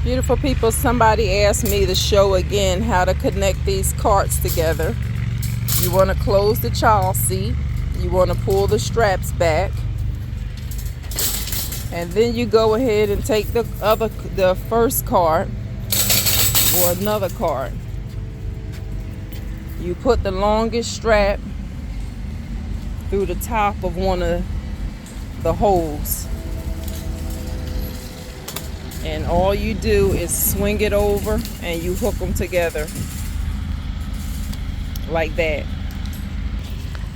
Beautiful people, somebody asked me to show again how to connect these carts together. You want to close the child seat. You want to pull the straps back. And then you go ahead and take the first cart or another cart. You put the longest strap through the top of one of the holes. And all you do is swing it over and you hook them together like that.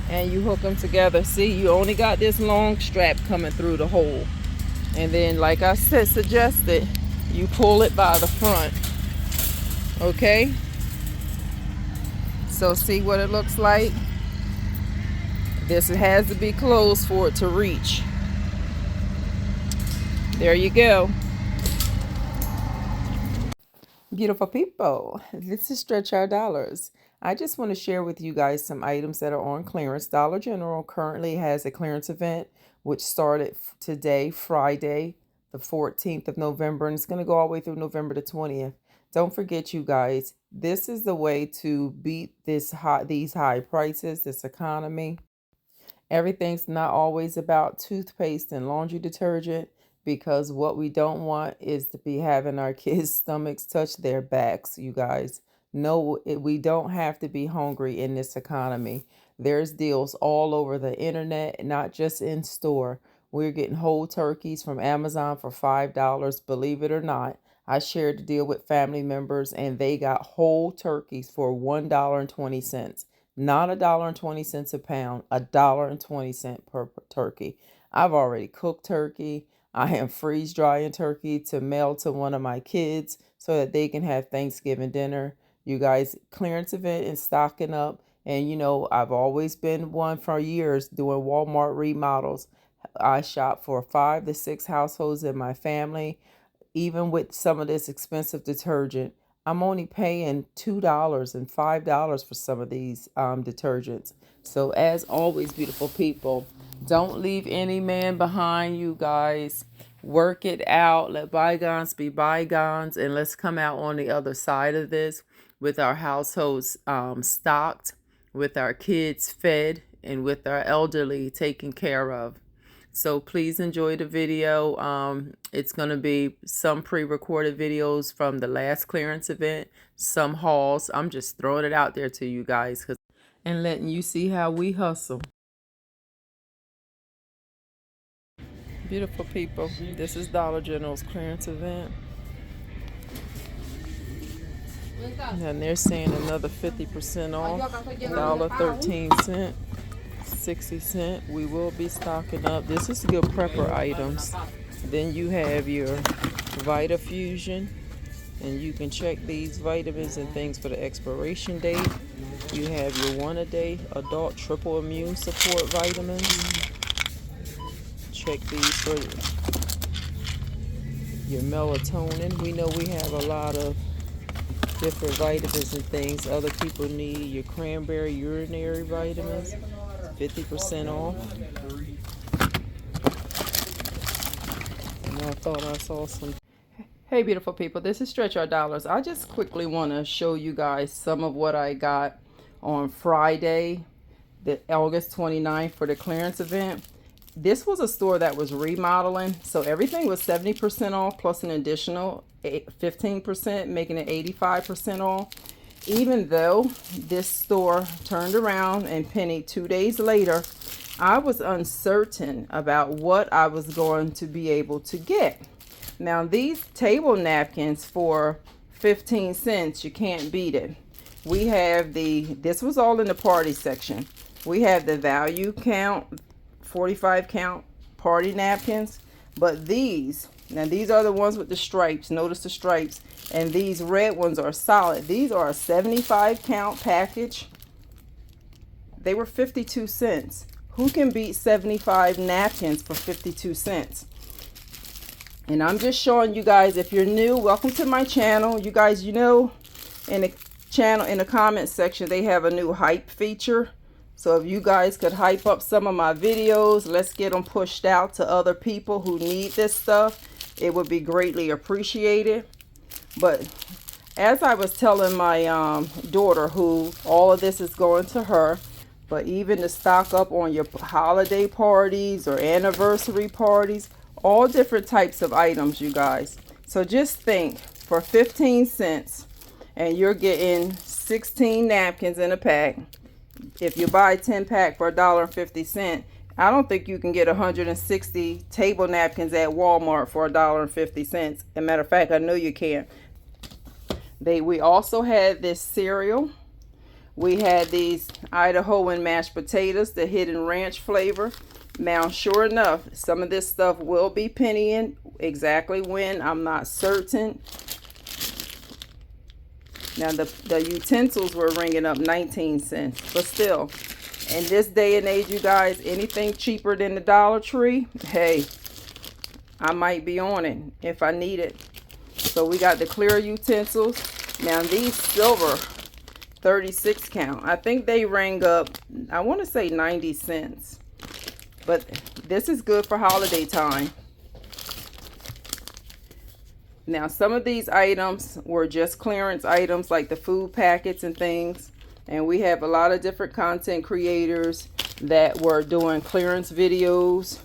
And you hook them together. See, you only got this long strap coming through the hole. And then, like I said, suggested, you pull it by the front. Okay? So see what it looks like? This has to be closed for it to reach. There you go. Beautiful people, this is Stretch Our Dollars. I just want to share with you guys some items that are on clearance. Dollar General currently has a clearance event which started today, Friday, the 14th of November, and it's going to go all the way through November the 20th. Don't forget, you guys, this is the way to beat these high prices, this economy. Everything's not always about toothpaste and laundry detergent, because what we don't want is to be having our kids' stomachs touch their backs, you guys. No, we don't have to be hungry in this economy. There's deals all over the internet, not just in store. We're getting whole turkeys from Amazon for $5. Believe it or not, I shared the deal with family members and they got whole turkeys for $1.20. Not $1.20 a pound, $1.20 per turkey. I've already cooked turkey. I am freeze drying turkey to mail to one of my kids so that they can have Thanksgiving dinner. You guys, clearance event and stocking up. And you know, I've always been one for years doing Walmart remodels. I shop for 5 to 6 households in my family. Even with some of this expensive detergent, I'm only paying $2 and $5 for some of these detergents. So as always, beautiful people, don't leave any man behind, you guys. Work it out. Let bygones be bygones. And let's come out on the other side of this with our households stocked, with our kids fed, and with our elderly taken care of. So please enjoy the video. It's going to be some pre-recorded videos from the last clearance event, some hauls. I'm just throwing it out there to you guys and letting you see how we hustle. Beautiful people, this is Dollar General's clearance event. And they're saying another 50% off, $1.13. 60 cents. We will be stocking up. This is good prepper items. Then you have your Vitafusion, and you can check these vitamins and things for the expiration date. You have your 1-a-day adult triple immune support vitamins. Check these for your melatonin. We know we have a lot of different vitamins and things other people need. Your cranberry urinary vitamins, 50% off. And I thought I saw some. Hey beautiful people, this is Stretch Our Dollars. I just quickly want to show you guys some of what I got on Friday, the August 29th, for the clearance event. This was a store that was remodeling, so everything was 70% off plus an additional 15%, making it 85% off. Even though this store turned around and pennied 2 days later, I was uncertain about what I was going to be able to get. Now these table napkins for 15 cents, you can't beat it. We have this was all in the party section. We have the value count, 45 count party napkins, but these are the ones with the stripes. Notice the stripes. And these red ones are solid. These are a 75 count package. They were 52 cents. Who can beat 75 napkins for 52 cents? And I'm just showing you guys, if you're new, welcome to my channel. You guys, you know, in the channel, in the comment section, they have a new hype feature. So if you guys could hype up some of my videos, let's get them pushed out to other people who need this stuff. It would be greatly appreciated. But as I was telling my daughter, who all of this is going to her, but even to stock up on your holiday parties or anniversary parties, all different types of items, you guys. So just think, for 15 cents, and you're getting 16 napkins in a pack. If you buy 10 pack for $1.50, I don't think you can get 160 table napkins at Walmart for $1.50. As a matter of fact, I know you can. We also had this cereal. We had these Idahoan mashed potatoes, the hidden ranch flavor. Now, sure enough, some of this stuff will be pennying. Exactly when, I'm not certain. Now, the utensils were ringing up 19 cents, but still, in this day and age, you guys, anything cheaper than the Dollar Tree, hey, I might be on it if I need it. So we got the clear utensils. Now, these silver 36 count, I think they rang up, I want to say 90 cents. But this is good for holiday time. Now, some of these items were just clearance items, like the food packets and things. And we have a lot of different content creators that were doing clearance videos.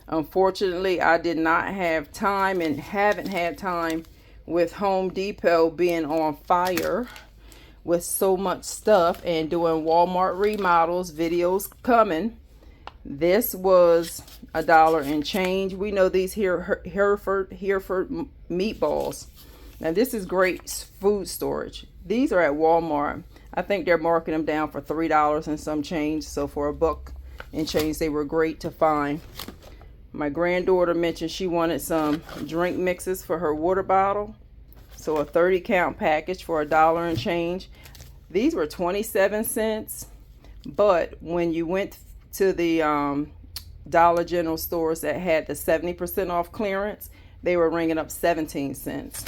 Unfortunately, I did not have time and haven't had time with Home Depot being on fire with so much stuff and doing Walmart remodels, videos coming. This was $1 and change. We know these Hereford meatballs. Now, this is great food storage. These are at Walmart. I think they're marking them down for $3 and some change. So for $1 and change, they were great to find. My granddaughter mentioned she wanted some drink mixes for her water bottle. So a 30 count package for $1 and change. These were 27 cents. But when you went to the Dollar General stores that had the 70% off clearance, they were ringing up 17 cents.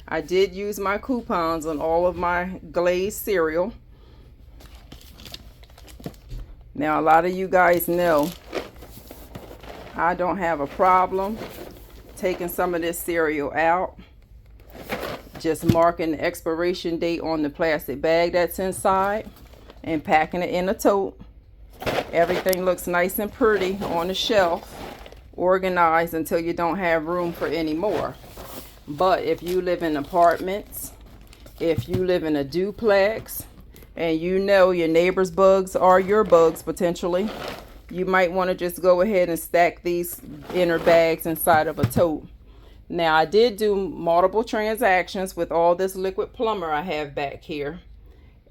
I did use my coupons on all of my glazed cereal. Now, a lot of you guys know I don't have a problem taking some of this cereal out, just marking the expiration date on the plastic bag that's inside and packing it in a tote. Everything looks nice and pretty on the shelf, organized until you don't have room for any more. But if you live in apartments, if you live in a duplex, and you know your neighbor's bugs are your bugs potentially, you might want to just go ahead and stack these inner bags inside of a tote. Now, I did do multiple transactions with all this liquid plumber I have back here,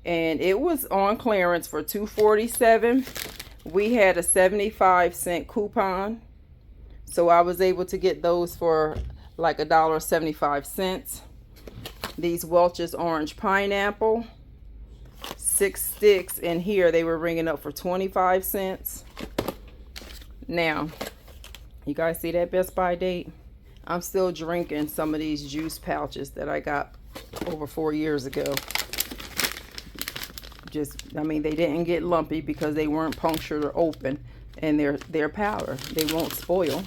and it was on clearance for $2.47. We had a 75-cent coupon, so I was able to get those for like $1.75. These Welch's orange pineapple, 6 sticks in here, they were ringing up for 25 cents. Now, you guys see that Best Buy date? I'm still drinking some of these juice pouches that I got over 4 years ago. I mean, they didn't get lumpy because they weren't punctured or open, and they're powder. They won't spoil.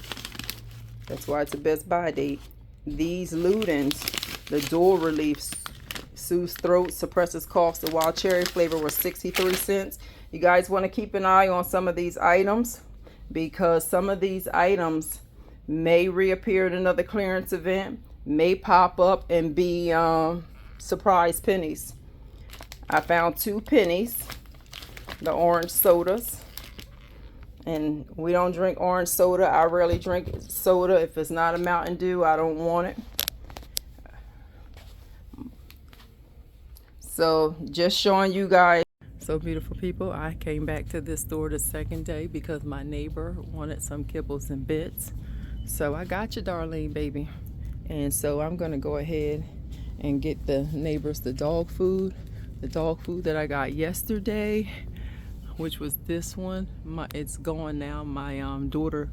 That's why it's a Best Buy date. These Ludens, the dual relief, soothes throat, suppresses coughs. The wild cherry flavor was 63 cents. You guys want to keep an eye on some of these items, because some of these items may reappear at another clearance event, may pop up and be surprise pennies. I found 2 pennies, the orange sodas. And we don't drink orange soda. I rarely drink soda. If it's not a Mountain Dew, I don't want it. So just showing you guys. So beautiful people, I came back to this store the second day because my neighbor wanted some kibbles and bits. So I got you, Darlene, baby. And so I'm going to go ahead and get the neighbors the dog food. The dog food that I got yesterday, which was this one. It's gone now. My daughter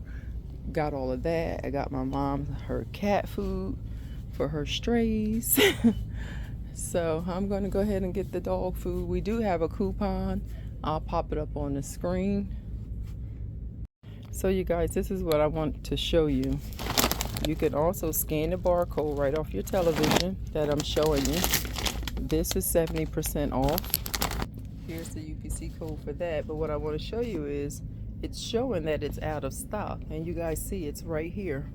got all of that. I got my mom her cat food for her strays. So I'm going to go ahead and get the dog food. We do have a coupon. I'll pop it up on the screen. So you guys, this is what I want to show you. You can also scan the barcode right off your television that I'm showing you. This is 70% off. Here's the UPC code for that. But what I want to show you is it's showing that it's out of stock. And you guys see it's right here.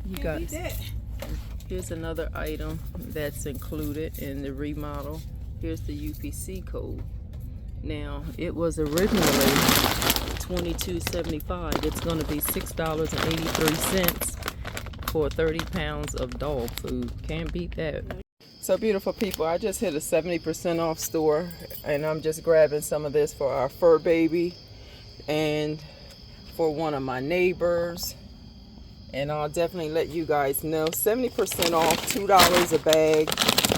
You guys, here's another item that's included in the remodel. Here's the UPC code. Now, it was originally $22.75. It's going to be $6.83 for 30 pounds of dog food. Can't beat that. So beautiful people, I just hit a 70% off store, and I'm just grabbing some of this for our fur baby and for one of my neighbors. And I'll definitely let you guys know. 70% off, $2 a bag.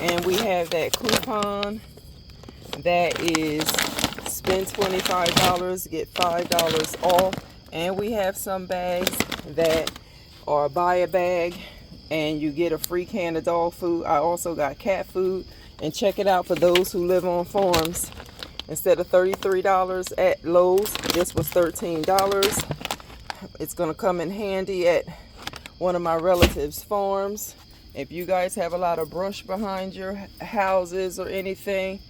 And we have that coupon that is spend $25, get $5 off. And we have some bags that are buy a bag and you get a free can of dog food. I also got cat food. And check it out for those who live on farms. Instead of $33 at Lowe's, this was $13. It's going to come in handy at one of my relatives' farms. If you guys have a lot of brush behind your houses or anything.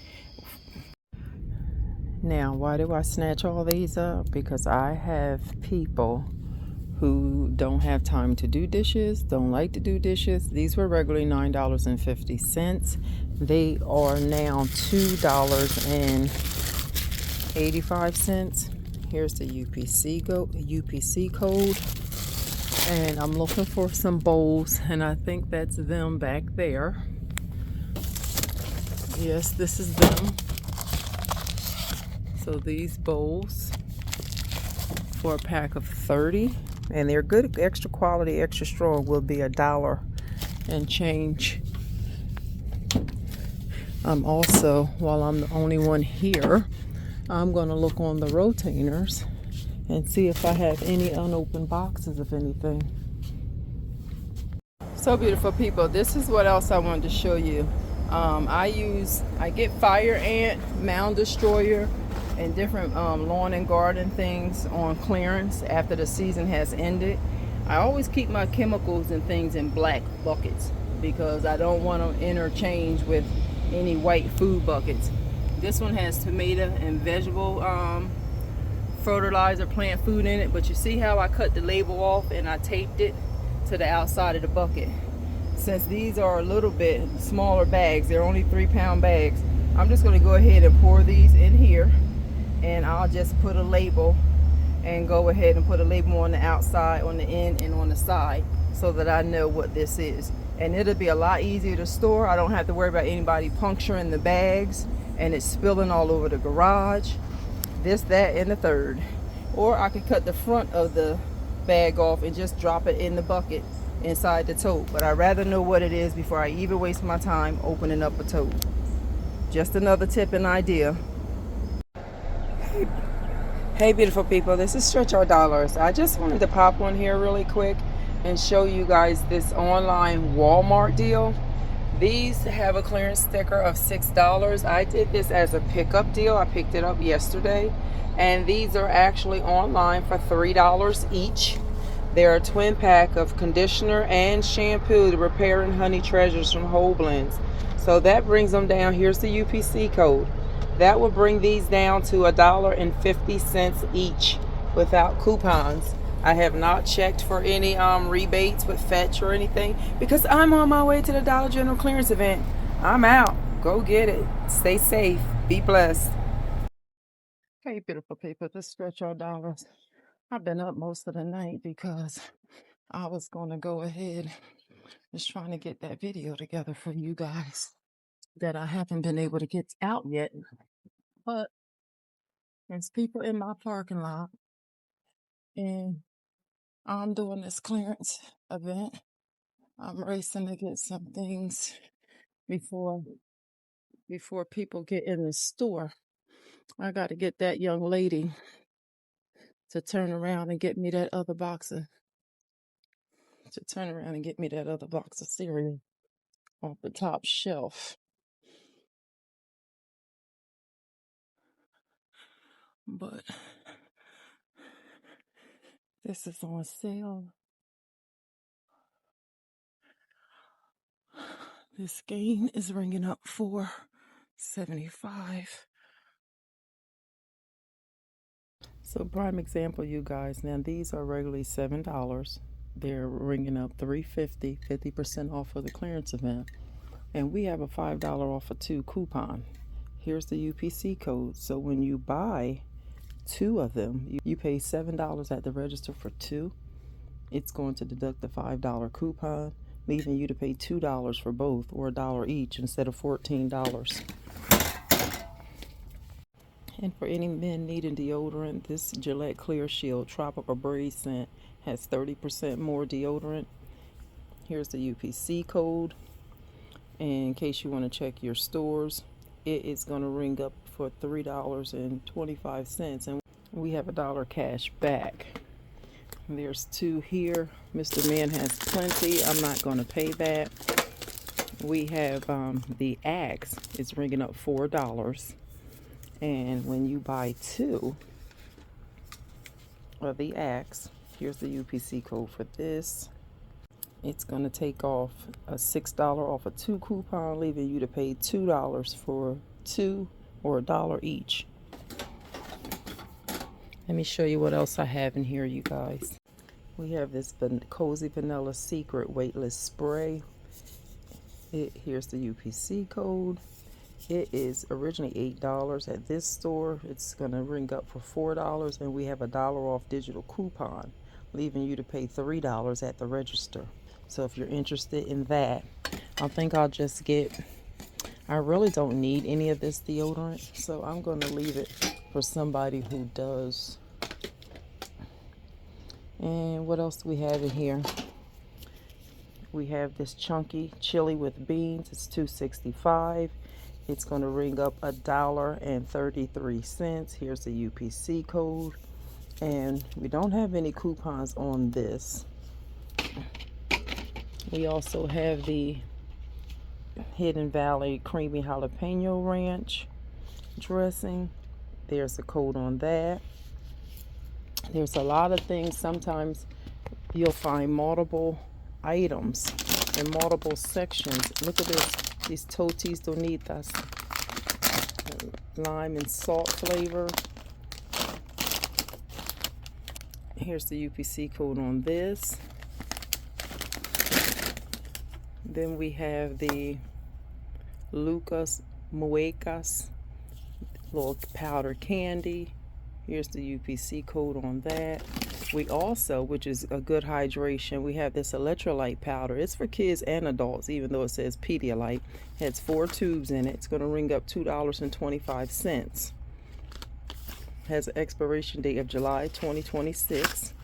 Now, why do I snatch all these up? Because I have people who don't have time to do dishes, don't like to do dishes. These were regularly $9.50. They are now $2.85. Here's the UPC code. And I'm looking for some bowls, and I think that's them back there. Yes, this is them. So these bowls for a pack of 30, and they're good, extra quality, extra strong, will be $1 and change. I'm also, while I'm the only one here, I'm going to look on the rotainers and see if I have any unopened boxes of anything. So beautiful people, this is what else I wanted to show you. I get fire ant, mound destroyer, and different lawn and garden things on clearance after the season has ended. I always keep my chemicals and things in black buckets because I don't want to interchange with any white food buckets. This one has tomato and vegetable fertilizer, plant food in it, but you see how I cut the label off and I taped it to the outside of the bucket. Since these are a little bit smaller bags, they're only 3-pound bags, I'm just going to go ahead and pour these in here, and I'll just put a label and go ahead and put a label on the outside, on the end, and on the side so that I know what this is. And it'll be a lot easier to store. I don't have to worry about anybody puncturing the bags and it's spilling all over the garage. This, that, and the third. Or I could cut the front of the bag off and just drop it in the bucket inside the tote. But I'd rather know what it is before I even waste my time opening up a tote. Just another tip and idea. Hey beautiful people, this is Stretch Our Dollars. I just wanted to pop on here really quick and show you guys this online Walmart deal. These have a clearance sticker of $6. I did this as a pickup deal. I picked it up yesterday, and these are actually online for $3 each. They're a twin pack of conditioner and shampoo, the Repair and Honey Treasures from Whole Blends. So that brings them down. Here's the UPC code. That will bring these down to $1.50 each without coupons. I have not checked for any rebates with Fetch or anything because I'm on my way to the Dollar General clearance event. I'm out. Go get it. Stay safe. Be blessed. Hey, beautiful people. This Stretch Our Dollars. I've been up most of the night because I was going to go ahead just trying to get that video together for you guys that I haven't been able to get out yet. But there's people in my parking lot, and I'm doing this clearance event. I'm racing to get some things before people get in the store. I got to get that young lady to turn around and get me that other box of cereal off the top shelf. But this is on sale This skein is ringing up $4.75. So prime example, you guys. Now these are regularly $7. They're ringing up $3.50, 50% off of the clearance event. And we have a $5 off of 2 coupon. Here's the UPC code. So when you buy 2 of them, you pay $7 at the register for 2. It's going to deduct the $5 coupon, leaving you to pay $2 for both, or $1 each, instead of $14. And for any men needing deodorant, this Gillette Clear Shield Tropical Breeze scent has 30% more deodorant. Here's the UPC code. And in case you want to check your stores, it is going to ring up for $3.25. And we have $1 cash back. There's 2 here. Mr. Man has plenty. I'm not going to pay that. We have the Axe. It's ringing up $4. And when you buy 2 of the Axe, here's the UPC code for this. It's going to take off a $6 off of 2 coupon, leaving you to pay $2 for 2, or $1 each. Let me show you what else I have in here, you guys. We have this Cozy Vanilla Secret Weightless Spray. Here's the UPC code. It is originally $8 at this store. It's going to ring up for $4, and we have a $1 off digital coupon, leaving you to pay $3 at the register. So if you're interested in that, I think I'll just get, I really don't need any of this deodorant, so I'm going to leave it for somebody who does. And what else do we have in here? We have this chunky chili with beans. It's $2.65. It's going to ring up $1.33. Here's the UPC code. And we don't have any coupons on this. We also have the Hidden Valley Creamy Jalapeno Ranch dressing. There's a code on that. There's a lot of things. Sometimes you'll find multiple items in multiple sections. Look at this. These Totis Donitas. Lime and salt flavor. Here's the UPC code on this. Then we have the Lucas Muecas little powder candy. Here's the UPC code on that. We also, which is a good hydration, we have this electrolyte powder. It's for kids and adults, even though it says Pedialyte. It has 4 tubes in it. It's going to ring up $2.25. Has an expiration date of July 2026.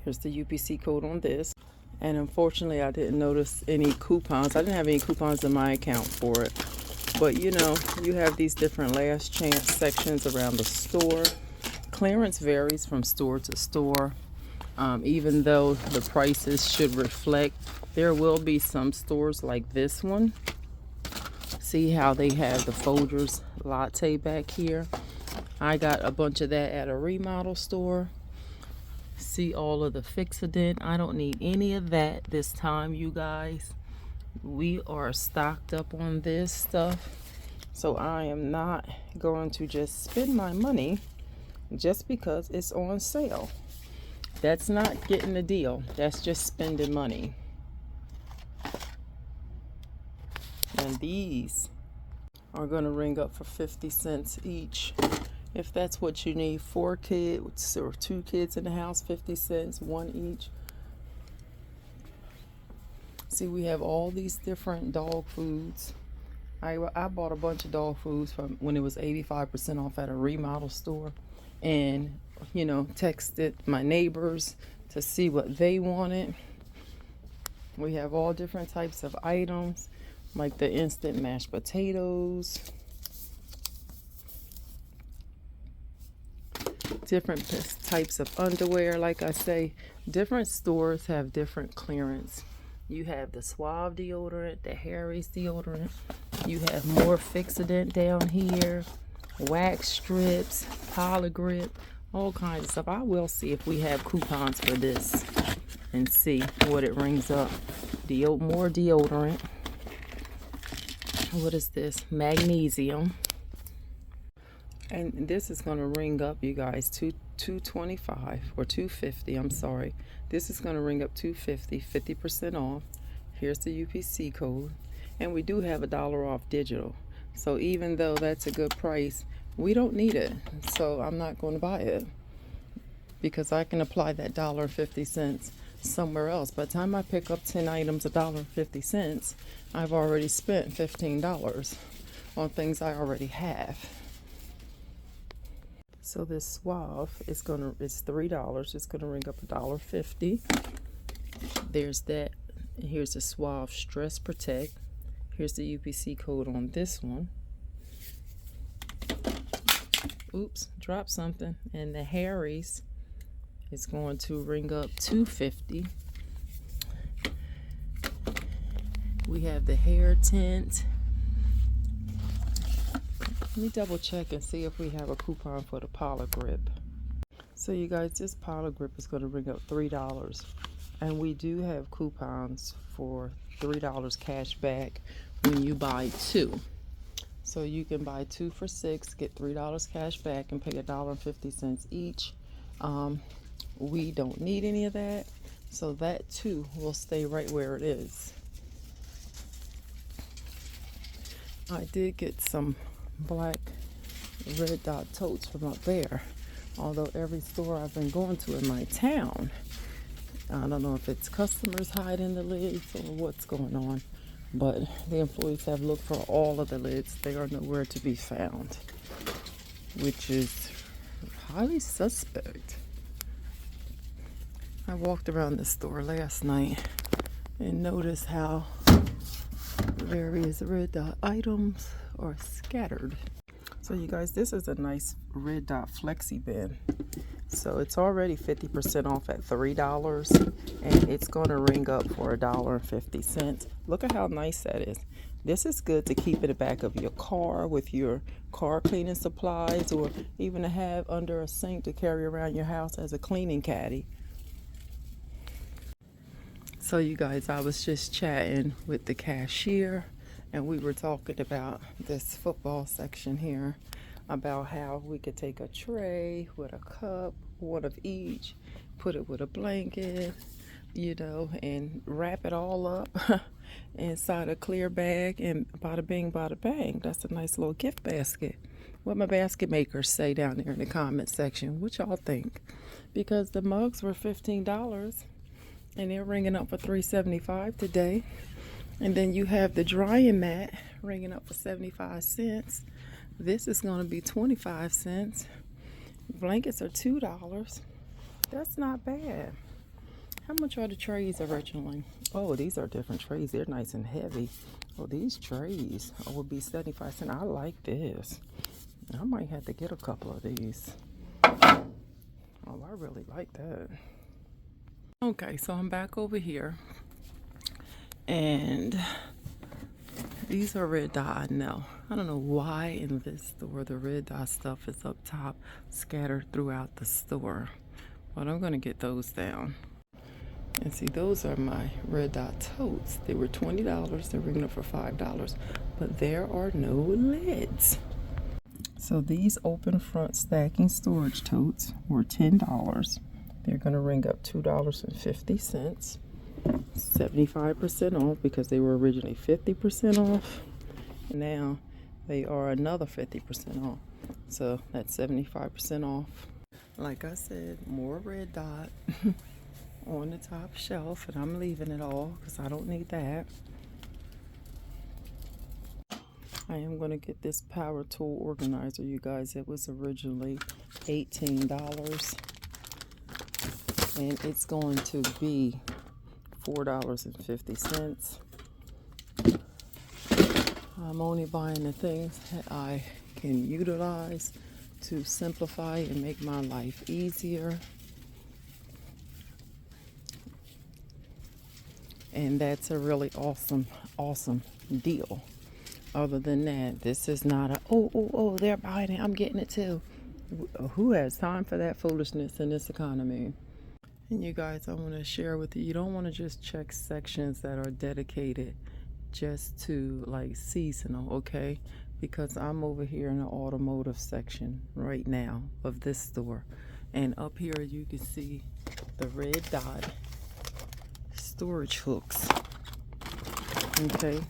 Here's the UPC code on this. And unfortunately, I didn't notice any coupons. I didn't have any coupons in my account for it. But you know, you have these different last chance sections around the store. Clearance varies from store to store. Even though the prices should reflect, there will be some stores like this one. See how they have the Folgers latte back here? I got a bunch of that at a remodel store. See all of the Fixodent. I don't need any of that this time, you guys. We are stocked up on this stuff. So I am not going to just spend my money just because it's on sale. That's not getting a deal. That's just spending money. And these are going to ring up for 50 cents each. If that's what you need, 4 kids or 2 kids in the house, 50 cents, 1 each. See, we have all these different dog foods. I bought a bunch of dog foods from when it was 85% off at a remodel store. And, you know, texted my neighbors to see what they wanted. We have all different types of items, like the instant mashed potatoes. Different types of underwear. Like I say, different stores have different clearance. You have the Suave deodorant, the Harry's deodorant. You have more Fixodent down here, wax strips, Poligrip, all kinds of stuff. I will see if we have coupons for this and see what it rings up. More deodorant. what is this? Magnesium. And this is going to ring up, you guys, 225 or 250. I'm sorry. This is going to ring up 250, 50% off. Here's the UPC code. And we do have $1 off digital. So even though that's a good price, we don't need it. So I'm not going to buy it because I can apply that $1.50 somewhere else. By the time I pick up 10 items, $1.50, I've already spent $15 on things I already have. So this Suave is it's $3. It's gonna ring up $1.50. There's that. And here's the Suave Stress Protect. Here's the UPC code on this one. Oops, dropped something. And the Harry's is going to ring up $2.50. We have the hair tint. Let me double check and see if we have a coupon for the Polar Grip. So you guys, this Polar Grip is going to ring up $3. And we do have coupons for $3 cash back when you buy 2. So you can buy 2 for $6, get $3 cash back, and pay $1.50 each. We don't need any of that, so that too will stay right where it is. I did get some black red dot totes from up there, although every store I've been going to in my town, I don't know if it's customers hiding the lids or what's going on, but the employees have looked for all of the lids. They are nowhere to be found, which is highly suspect. I walked around the store last night and noticed how various red dot items are scattered. So you guys, this is a nice red dot flexi bin. So it's already 50% off at $3, and it's going to ring up for $1.50. Look at how nice that is. This is good to keep in the back of your car with your car cleaning supplies, or even to have under a sink to carry around your house as a cleaning caddy. So you guys, I was just chatting with the cashier, and we were talking about this football section here, about how we could take a tray with a cup, one of each, put it with a blanket, and wrap it all up inside a clear bag, and bada bing, bada bang. That's a nice little gift basket. What my basket makers say down there in the comment section. What y'all think? Because the mugs were $15. And they're ringing up for $3.75 today. And then you have the drying mat ringing up for 75 cents. This is going to be 25 cents. Blankets are $2. That's not bad. How much are the trays originally? Oh, these are different trays. They're nice and heavy. Oh, these trays would be 75 cents. I like this. I might have to get a couple of these. Oh, I really like that. Okay, so I'm back over here, and these are red dot. I know. I don't know why in this store the red dot stuff is up top, scattered throughout the store, but I'm gonna get those down. And see, those are my red dot totes. They were $20. They're ringing up for $5, but there are no lids. So these open front stacking storage totes were $10. They're going to ring up $2.50, 75% off, because they were originally 50% off. Now they are another 50% off. So that's 75% off. Like I said, more red dot on the top shelf, and I'm leaving it all because I don't need that. I am going to get this power tool organizer, you guys. It was originally $18. And it's going to be $4.50. I'm only buying the things that I can utilize to simplify and make my life easier. And that's a really awesome deal. Other than that, this is not a, oh, they're buying it, I'm getting it too. Who has time for that foolishness in this economy? And you guys, I want to share with you, you don't want to just check sections that are dedicated just to like seasonal, okay? Because I'm over here in the automotive section right now of this store. And up here you can see the red dot storage hooks, okay?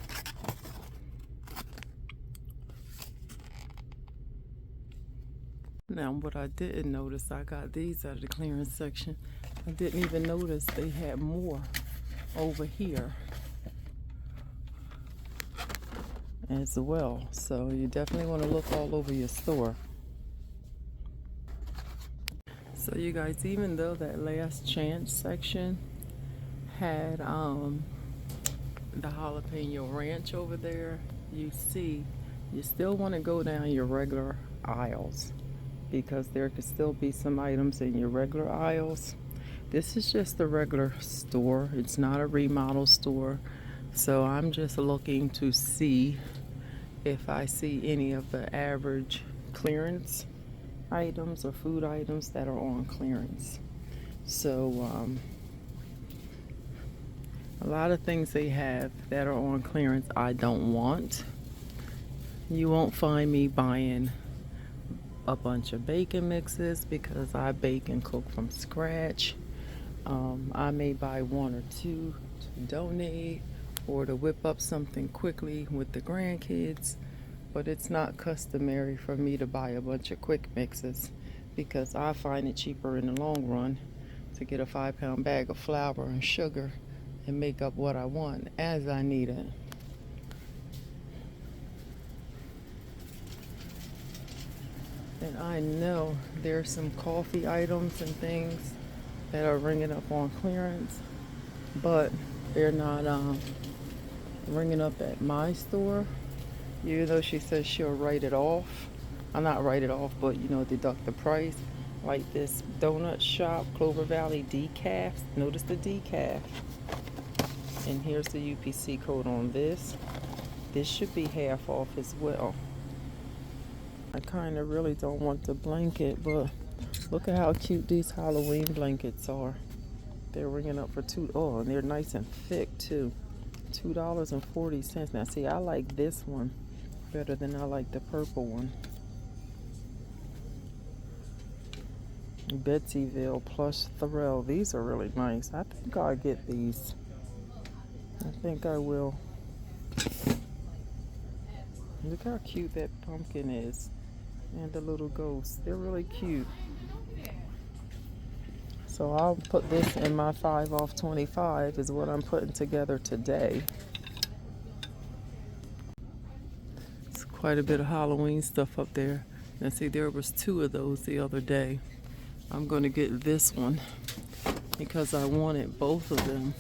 Now what I didn't notice, I got these out of the clearance section. I didn't even notice they had more over here as well. So you definitely want to look all over your store. So you guys, even though that last chance section had the jalapeno ranch over there, you see you still want to go down your regular aisles because there could still be some items in your regular aisles. This is just a regular store. It's not a remodel store. So I'm just looking to see if I see any of the average clearance items or food items that are on clearance. So a lot of things they have that are on clearance I don't want. You won't find me buying a bunch of bacon mixes because I bake and cook from scratch. I may buy one or two to donate or to whip up something quickly with the grandkids, but it's not customary for me to buy a bunch of quick mixes because I find it cheaper in the long run to get a 5-pound bag of flour and sugar and make up what I want as I need it. And I know there's some coffee items and things that are ringing up on clearance, but they're not ringing up at my store. Even though she says she'll write it off. I'll not write it off, but you know, deduct the price. Like this donut shop, Clover Valley decaf. Notice the decaf. And here's the UPC code on this. This should be half off as well. I kind of really don't want the blanket, but look at how cute these Halloween blankets are. They're ringing up for $2. And they're nice and thick too. $2.40. Now see, I like this one better than I like the purple one. Betsyville plush Thrill. These are really nice. I think I'll get these. I think I will. Look how cute that pumpkin is. And the little ghost. They're really cute. So I'll put this in my 5 off 25 is what I'm putting together today. It's quite a bit of Halloween stuff up there. And see, there was 2 of those the other day. I'm going to get this one because I wanted both of them.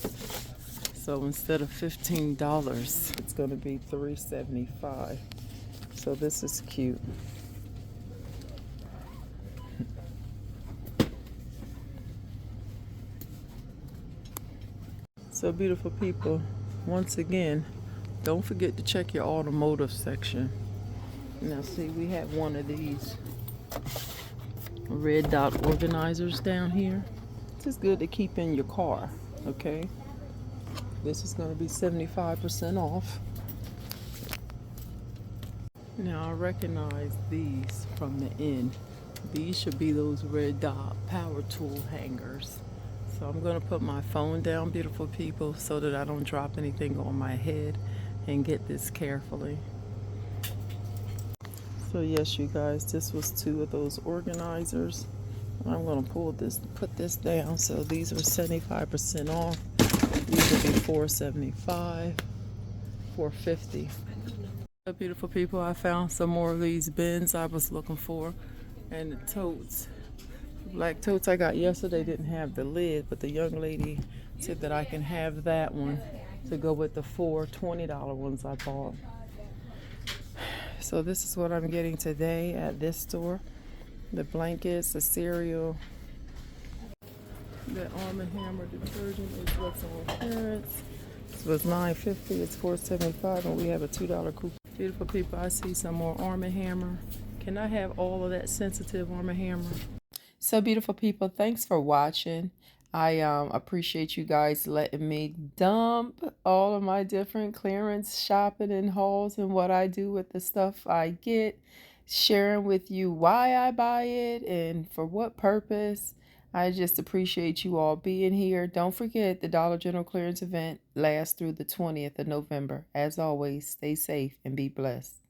So instead of $15, it's going to be $3.75. So this is cute. So beautiful people, once again, don't forget to check your automotive section. Now see, we have one of these red dot organizers down here. This is good to keep in your car, okay? This is going to be 75% off. Now I recognize these from the end. These should be those red dot power tool hangers. So I'm going to put my phone down, beautiful people, so that I don't drop anything on my head, and get this carefully. So yes, you guys, this was 2 of those organizers. I'm going to put this down. So these are 75% off. These will be $4.75, $4.50. So beautiful people, I found some more of these bins I was looking for, and the totes. Black totes I got yesterday didn't have the lid, but the young lady said that I can have that one to go with the 4 $20 ones I bought. So this is what I'm getting today at this store. The blankets, the cereal, the Arm & Hammer detergent is what's on clearance. This was $9.50, it's $4.75, and we have a $2 coupon. Beautiful people, I see some more Arm & Hammer. Can I have all of that sensitive Arm & Hammer? So beautiful people, thanks for watching. I appreciate you guys letting me dump all of my different clearance shopping and hauls and what I do with the stuff I get, sharing with you why I buy it and for what purpose. I just appreciate you all being here. Don't forget the Dollar General clearance event lasts through the 20th of November. As always, stay safe and be blessed.